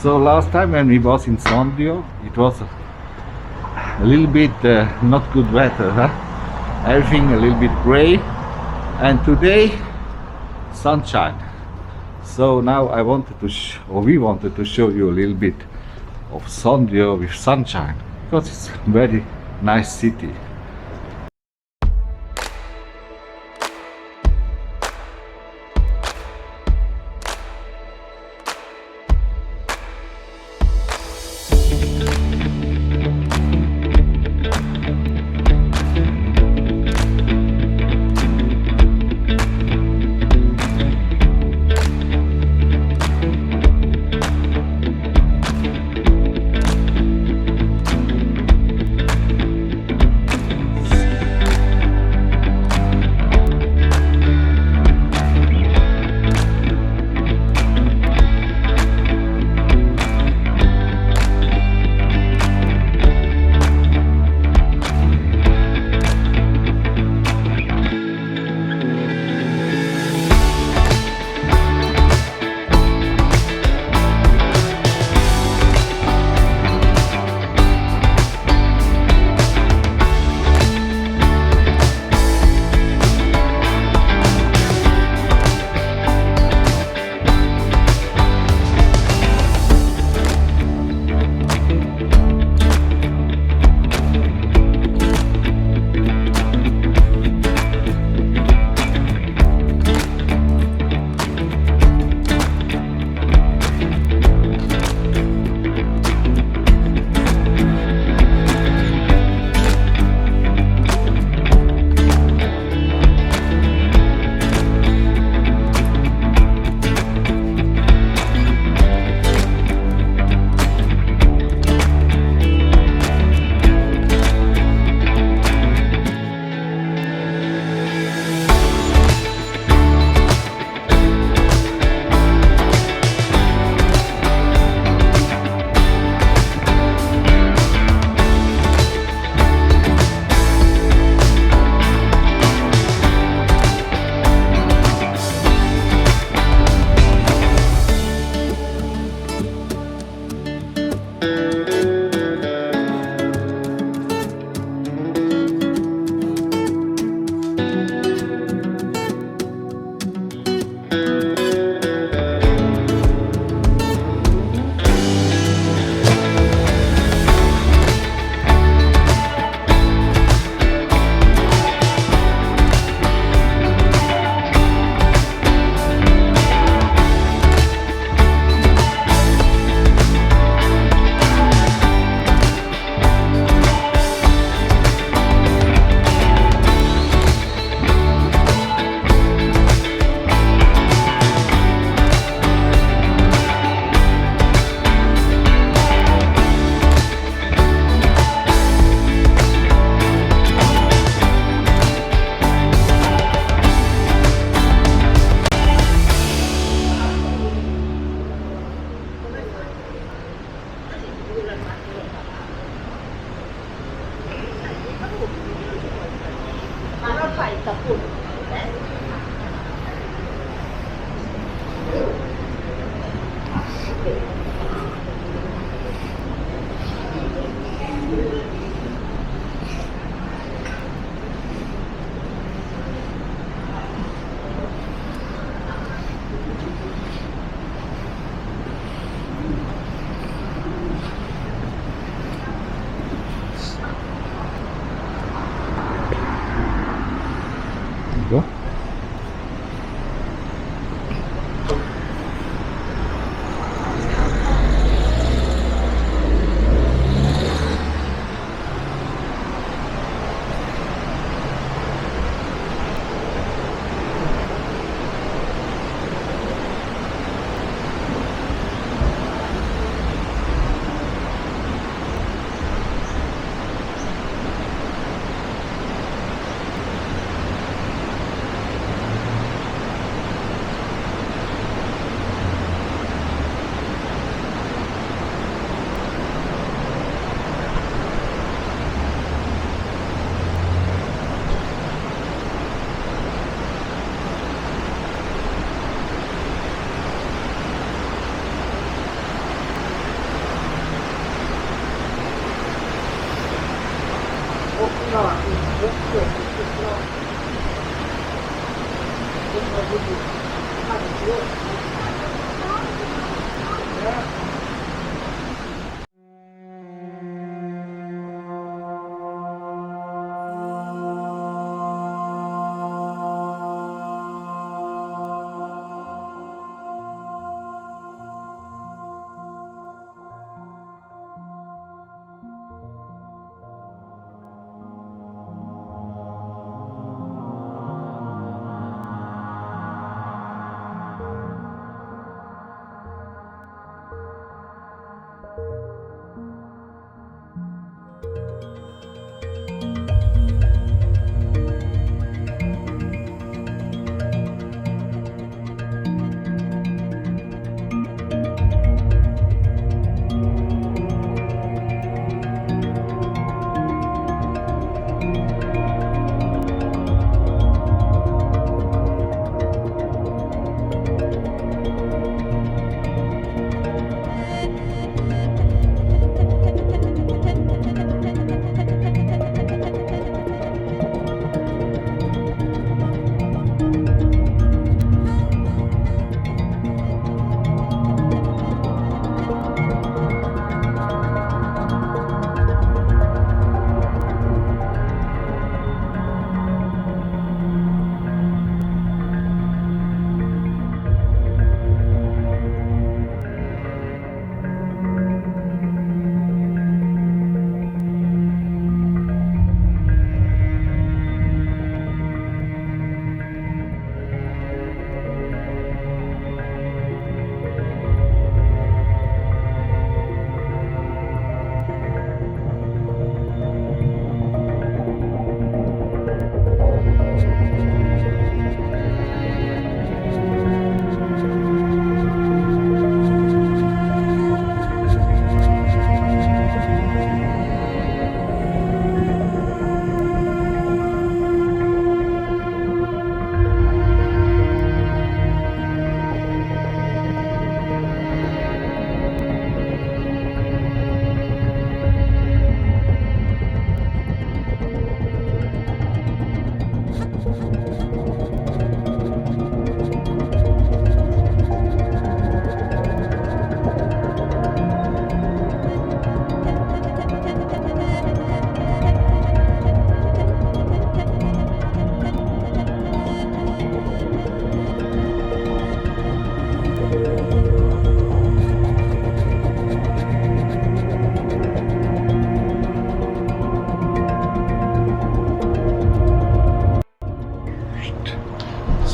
So last time when we was in Sondrio, it was a little bit not good weather, huh? Everything a little bit gray, and today sunshine. So now I wanted to we wanted to show you a little bit of Sondrio with sunshine, because it's a very nice city.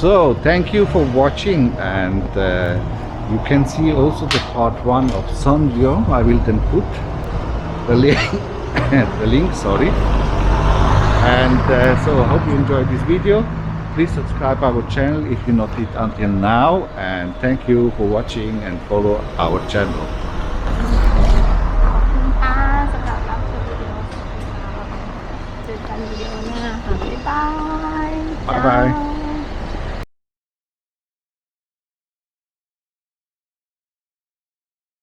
So thank you for watching, and you can see also the part 1 of Sondrio. I will then put the link, the link, sorry. And so I hope you enjoyed this video. Please subscribe our channel if you not did until now, and thank you for watching and follow our channel. ค่ะสำหรับรับชมวิดีโอเจอกันวิดีโอหน้าค่ะบ๊ายบาย Bye bye.